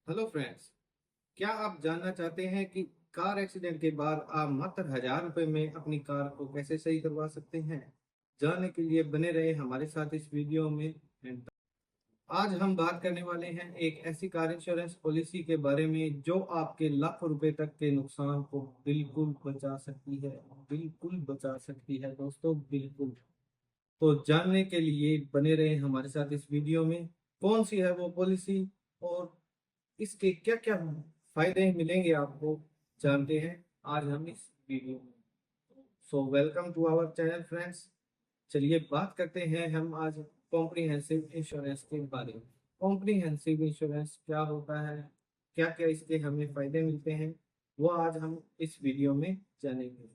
Hello friends. क्या आप जानना चाहते हैं कि कार एक्सीडेंट के बाद आप मात्र 1,000 रुपए में अपनी कार को कैसे सही करवा सकते हैं? जानने के लिए बने रहे हमारे साथ इस वीडियो में। And आज हम बात करने वाले हैं एक ऐसी कार इंश्योरेंस पॉलिसी के बारे में जो आपके लाखों रुपए तक के नुकसान को बिल्कुल बचा सकती है। बिल्कुल बचा सकती है दोस्तों, बिल्कुल। तो जानने के लिए बने रहे हमारे साथ इस वीडियो में। कौन सी है वो पॉलिसी और इसके क्या क्या फायदे मिलेंगे आपको, जानते हैं आज हम इस वीडियो में। So welcome to our channel friends. चलिए बात करते हैं हम आज कॉम्प्रिहेंसिव इंश्योरेंस के बारे में। कॉम्प्रिहेंसिव इंश्योरेंस क्या होता है, क्या क्या इसके हमें फायदे मिलते हैं, वो आज हम इस वीडियो में जानेंगे।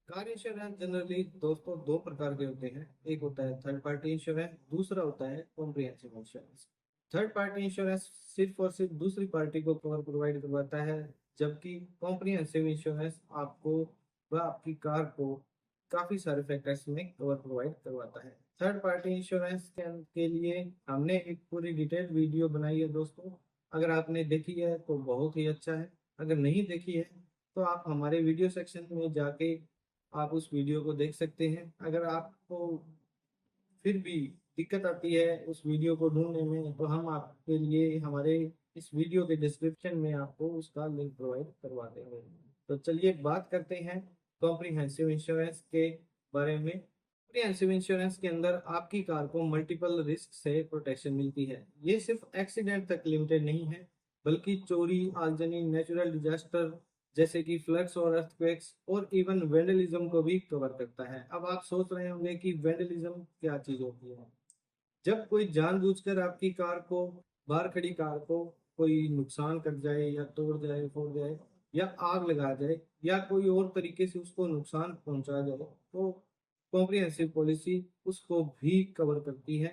कार इंश्योरेंस जनरली दोस्तों दो प्रकार के होते हैं। एक होता है थर्ड पार्टी इंश्योरेंस, दूसरा होता है comprehensive insurance. Third party insurance सिर्फ और सिर्फ दूसरी पार्टी को कवर प्रोवाइड करवाता है, जबकि कॉम्प्रिहेंसिव इंश्योरेंस आपको व आपकी कार को काफी सारे फैक्टर्स में कवर प्रोवाइड करवाता है। थर्ड पार्टी इंश्योरेंस के लिए हमने एक पूरी डिटेल वीडियो बनाई है दोस्तों। अगर आपने देखी है तो बहुत ही अच्छा है, अगर नहीं देखी है तो आप हमारे वीडियो सेक्शन में जाके आप उस वीडियो को देख सकते हैं। अगर आपको फिर भी दिक्कत आती है उस वीडियो को ढूंढने में, तो हम आपके लिए हमारे इस वीडियो के डिस्क्रिप्शन में आपको उसका लिंक प्रोवाइड करवा देंगे। तो चलिए बात करते हैं कॉम्प्रिहेंसिव इंश्योरेंस के बारे में। कॉम्प्रिहेंसिव इंश्योरेंस के अंदर आपकी कार को मल्टीपल रिस्क से प्रोटेक्शन मिलती है। ये सिर्फ एक्सीडेंट तक लिमिटेड नहीं है, बल्कि चोरी, आगजनी, नेचुरल डिजास्टर जैसे कि फ्लड्स और अर्थक्वेक्स और इवन वेंडलिज्म को भी कवर करता है। अब आप सोच रहे होंगे कि वेंडलिज्म क्या चीज होती है। जब कोई जानबूझकर आपकी कार को, बाहर खड़ी कार को कोई नुकसान कर जाए या तोड़ जाए, फोड़ जाए या आग लगा जाए या कोई और तरीके से उसको नुकसान पहुंचा जाए, तो कॉम्प्रिहेंसिव पॉलिसी उसको भी कवर करती है।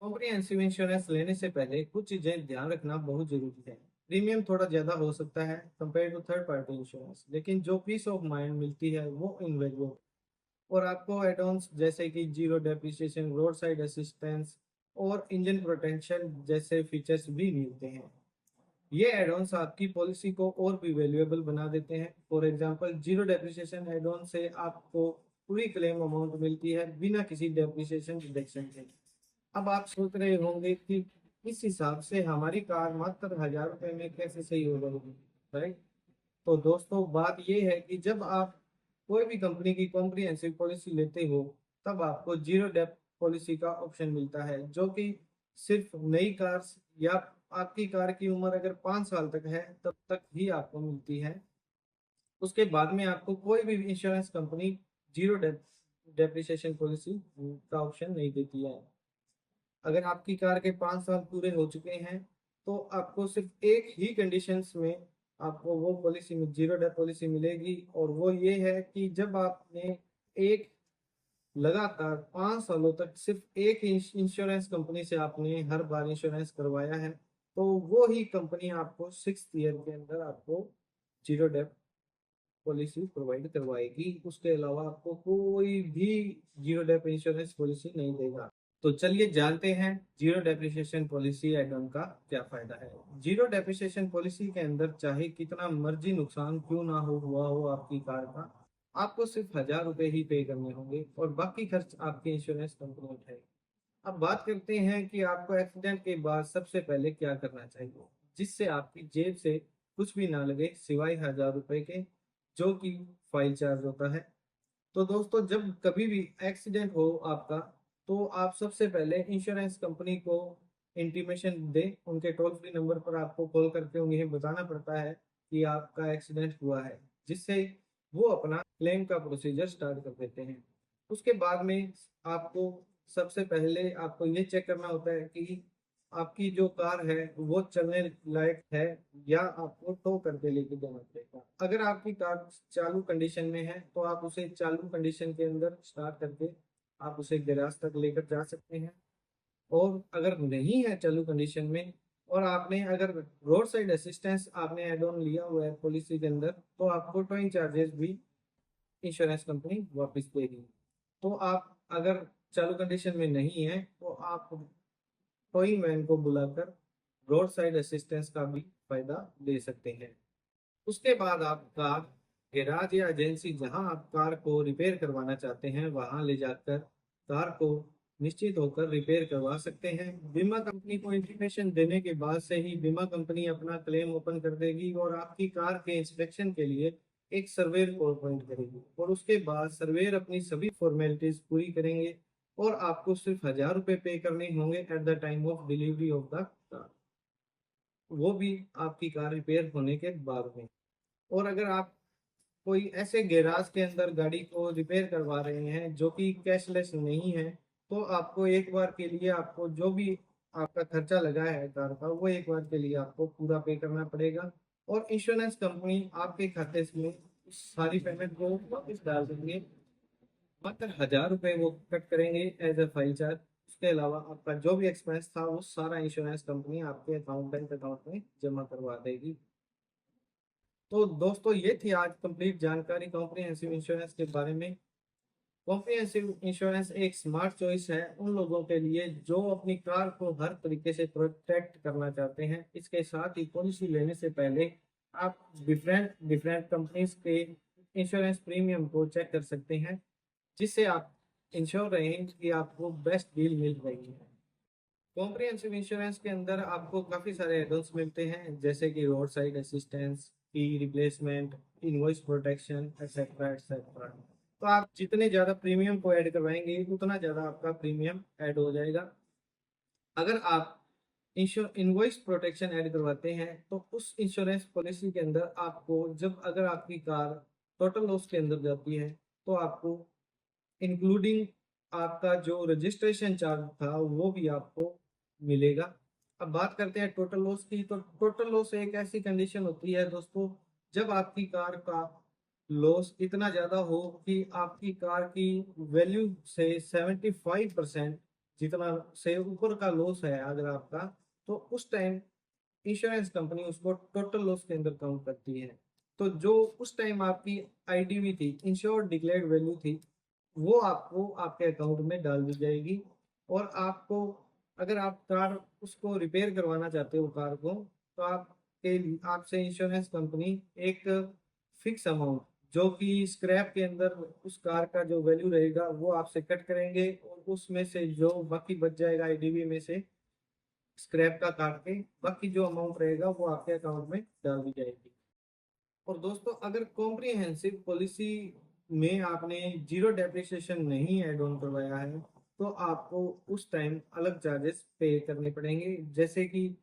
कॉम्प्रिहेंसिव इंश्योरेंस लेने से पहले कुछ चीजें ध्यान रखना बहुत जरूरी है। प्रीमियम थोड़ा ज्यादा हो सकता है compare to third party insurance, लेकिन जो पीस ऑफ माइंड मिलती है वो इनवेल्यूएबल। और आपको एड ऑन्स जैसे कि zero depreciation, road side assistance और इंजन प्रोटेक्शन जैसे फीचर्स भी मिलते हैं। ये एड ऑन्स आपकी पॉलिसी को और भी वैल्यूएबल बना देते हैं। For example, zero depreciation add on से आपको पूरी क्लेम अमाउंट मिलती है बिना किसी डेप्रिसिएशन डिडक्शन के। अब आप सोच रहे होंगे कि इस हिसाब से हमारी कार मात्र 1,000 रुपए में कैसे सही हो जाएगी, राइट? तो दोस्तों बात ये है कि जब आप कोई भी कंपनी की कॉम्प्रिहेंसिव पॉलिसी लेते हो, तब आपको जीरो डेप्थ पॉलिसी का ऑप्शन मिलता है, जो कि सिर्फ नई कार या आपकी कार की उम्र अगर 5 साल तक है तब तक ही आपको मिलती है। उसके बाद में आपको कोई भी insurance company zero depreciation policy का ऑप्शन नहीं देती है। अगर आपकी कार के 5 साल पूरे हो चुके हैं तो आपको सिर्फ एक ही कंडीशंस में आपको वो पॉलिसी में जीरो डेथ पॉलिसी मिलेगी, और वो ये है कि जब आपने एक लगातार 5 सालों तक सिर्फ एक ही इंश्योरेंस कंपनी से आपने हर बार इंश्योरेंस करवाया है, तो वो ही कंपनी आपको 6th ईयर के अंदर आपको जीरो डेथ पॉलिसी प्रोवाइड करवाएगी। उसके अलावा आपको कोई भी जीरो डेथ इंश्योरेंस पॉलिसी नहीं देगा। तो चलिए जानते हैं zero depreciation policy add on का क्या फायदा है। जीरो डेप्रिसिएशन पॉलिसी के अंदर चाहे कितना मर्जी नुकसान क्यों ना हो हुआ हो आपकी कार का, आपको सिर्फ 1,000 रुपए ही पे करने होंगे और बाकी खर्च आपकी इंश्योरेंस कंपनी उठाएगी। अब बात करते हैं कि आपको एक्सीडेंट के बाद सबसे पहले क्या करना चाहिए जिससे आपकी जेब से कुछ भी ना लगे सिवाय 1,000 रुपए के, जो कि फाइल चार्ज होता है। तो दोस्तों जब कभी भी एक्सीडेंट हो आपका, तो आप सबसे पहले इंश्योरेंस कंपनी को इंटीमेशन दें। उनके टोल फ्री नंबर पर आपको कॉल करके उन्हें बताना पड़ता है कि आपका एक्सीडेंट हुआ है, जिससे वो अपना क्लेम का प्रोसीजर स्टार्ट कर देते हैं। उसके बाद में आपको सबसे पहले आपको ये चेक करना होता है कि आपकी जो कार है वो चलने लायक है या आपको टो करके लेके जाना पड़ेगा। अगर आपकी कार चालू कंडीशन में है तो आप उसे चालू कंडीशन के अंदर स्टार्ट करके आप उसे गैराज तक लेकर जा सकते हैं। और अगर नहीं है चालू कंडीशन में और आपने अगर रोड साइड असिस्टेंस आपने एड ऑन लिया हुआ है पॉलिसी के अंदर, तो आपको टोइंग चार्जेस भी इंश्योरेंस कंपनी वापस देगी। तो आप अगर चालू कंडीशन में नहीं है तो आप टोइंग मैन को बुलाकर रोड साइड असिस्टेंस का भी फायदा ले सकते हैं। उसके बाद आप कार गैराज या एजेंसी जहां आप कार को रिपेयर करवाना चाहते हैं वहां ले जाकर कार को निश्चित होकर रिपेयर करवा सकते हैं। बीमा कंपनी को इंटीमेशन देने के बाद से ही बीमा कंपनी अपना क्लेम ओपन कर देगी और आपकी कार के इंस्पेक्शन के लिए एक सर्वेयर को अपॉइंट करेगी और उसके बाद सर्वेयर अपनी सभी फॉर्मेलिटीज पूरी करेंगे और आपको सिर्फ 1,000 रुपये पे करने होंगे at the time of delivery of the car, वो भी आपकी कार रिपेयर होने के बाद में। और अगर आप कोई ऐसे गैराज के अंदर गाड़ी को रिपेयर करवा रहे हैं जो कि कैशलेस नहीं है, तो आपको एक बार के लिए आपको जो भी आपका खर्चा लगा है कार का वो एक बार के लिए आपको पूरा पे करना पड़ेगा और इंश्योरेंस कंपनी आपके खाते में उस सारी पेमेंट को वापस डाल देंगे। मात्र 1,000 रुपये वो कट करेंगे एज अ फाइल चार्ज। उसके अलावा आपका जो भी एक्सपेंस था वो सारा इंश्योरेंस कंपनी आपके अकाउंट बैंक अकाउंट में जमा करवा देगी। तो दोस्तों ये थी आज कंप्लीट जानकारी कॉम्प्रिहेंसिव इंश्योरेंस के बारे में। कॉम्प्रिहेंसिव इंश्योरेंस एक स्मार्ट चॉइस है उन लोगों के लिए जो अपनी कार को हर तरीके से प्रोटेक्ट करना चाहते हैं। इसके साथ ही पॉलिसी लेने से पहले आप डिफरेंट डिफरेंट कंपनीज के इंश्योरेंस प्रीमियम को चेक कर सकते हैं जिससे आप इंश्योर रहें कि आपको बेस्ट डील मिल रही है। कॉम्प्रिहेंसिव इंश्योरेंस के अंदर आपको काफ़ी सारे एडल्स मिलते हैं जैसे कि रोड साइड असिस्टेंस, की replacement, invoice protection etcetera etcetera. तो आप जितने ज़्यादा प्रीमियम को ऐड करवाएंगे उतना ज़्यादा आपका प्रीमियम ऐड हो जाएगा। अगर आप इनवॉइस प्रोटेक्शन ऐड करवाते हैं तो उस इंश्योरेंस पॉलिसी के अंदर आपको जब अगर आपकी कार टोटल लॉस के अंदर जाती है तो आपको इंक्लूडिंग आपका जो रजिस्ट्रेशन चार्ज था वो भी आपको मिलेगा। अब बात करते हैं टोटल लॉस की। तो टोटल लॉस एक ऐसी कंडीशन होती है दोस्तों जब आपकी कार का लॉस इतना ज़्यादा हो कि आपकी कार की वैल्यू से 75% जितना से ऊपर का लॉस है अगर आपका, तो उस टाइम इंश्योरेंस कंपनी उसको टोटल लॉस के अंदर काउंट करती है। तो जो उस टाइम आपकी आईडीवी थी, इंश्योर्ड डिक्लेयर्ड वैल्यू थी, वो आपको आपके अकाउंट में डाल दी जाएगी और आपको अगर आप कार उसको रिपेयर करवाना चाहते हो कार को, तो आपसे इंश्योरेंस कंपनी एक फिक्स अमाउंट जो कि स्क्रैप के अंदर उस कार का जो वैल्यू रहेगा वो आपसे कट करेंगे और उसमें से जो बाकी बच जाएगा आईडीवी में से स्क्रैप का काट के बाकी जो अमाउंट रहेगा वो आपके अकाउंट में डाल दी जाएगी। और दोस्तों अगर कॉम्प्रिहेंसिव पॉलिसी में आपने जीरो डेप्रिसिएशन नहीं ऐड ऑन करवाया है तो आपको उस टाइम अलग चार्जेस पे करने पड़ेंगे। जैसे कि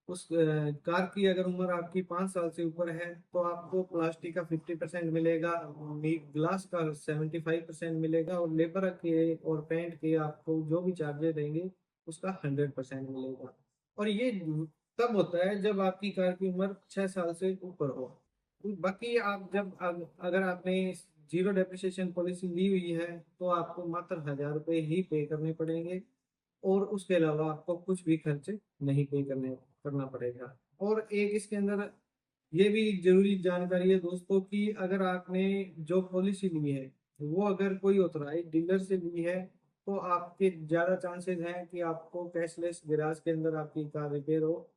उस कार की अगर उम्र आपकी 5 साल से ऊपर है तो आपको प्लास्टिक का 50% मिलेगा, ग्लास का 75% मिलेगा और लेबर के और पेंट के आपको जो भी चार्जेस रहेंगे उसका 100% मिलेगा। और ये तब होता है जब आपकी कार की उम्र 6 साल से ऊपर हो। बाकी आप जब अगर आपने जीरो डेप्रिसिएशन पॉलिसी ली हुई है तो आपको मात्र 1,000 रुपये ही पे करने पड़ेंगे और उसके अलावा आपको कुछ भी खर्च नहीं पे करना पड़ेगा। और एक इसके अंदर ये भी जरूरी जानकारी है दोस्तों कि अगर आपने जो पॉलिसी ली है वो अगर कोई ऑथराइज्ड डीलर से ली है तो आपके ज़्यादा चांसेस हैं कि आपको कैशलेस गैराज के अंदर आपकी कार रिपेयर हो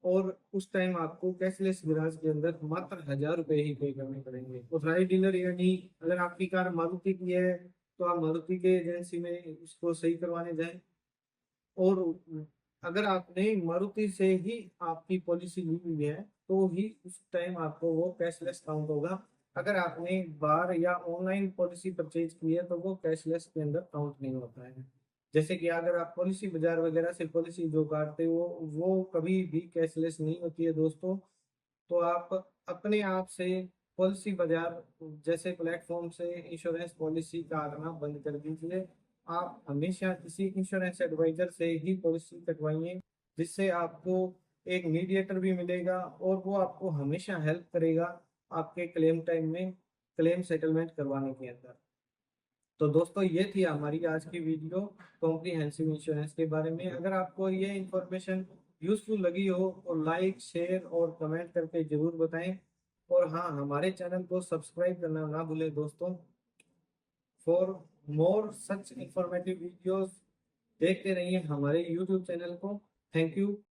और उस टाइम आपको कैशलेस गैराज के अंदर मात्र 1,000 रुपये ही पे करने पड़ेंगे। ऑथराइज्ड डीलर यानी अगर आपकी कार मारुति की है तो आप मारुति के एजेंसी में उसको सही करवाने जाएं। और अगर आपने मारुति से ही आपकी पॉलिसी ली हुई है तो ही उस टाइम आपको वो कैशलेस काउंट होगा। अगर आपने बाहर या ऑनलाइन पॉलिसी परचेज की है तो वो कैशलेस के अंदर काउंट नहीं होता है। जैसे कि अगर आप पॉलिसी बाजार वगैरह से पॉलिसी जो काटते हो वो कभी भी कैशलेस नहीं होती है दोस्तों। तो आप अपने आप से पॉलिसी बाजार जैसे प्लेटफॉर्म से इंश्योरेंस पॉलिसी काटना बंद कर दीजिए। आप हमेशा किसी इंश्योरेंस एडवाइजर से ही पॉलिसी कटवाइए जिससे आपको एक मीडिएटर भी मिलेगा और वो आपको हमेशा हेल्प करेगा आपके क्लेम टाइम में क्लेम सेटलमेंट करवाने के अंदर। तो दोस्तों ये थी हमारी आज की वीडियो कॉम्प्रिहेंसिव इंश्योरेंस के बारे में। अगर आपको ये इंफॉर्मेशन यूजफुल लगी हो तो लाइक शेयर और कमेंट करके जरूर बताएं। और हाँ, हमारे चैनल को सब्सक्राइब करना ना भूलें दोस्तों। For more such informative videos देखते रहिए हमारे यूट्यूब चैनल को। Thank you.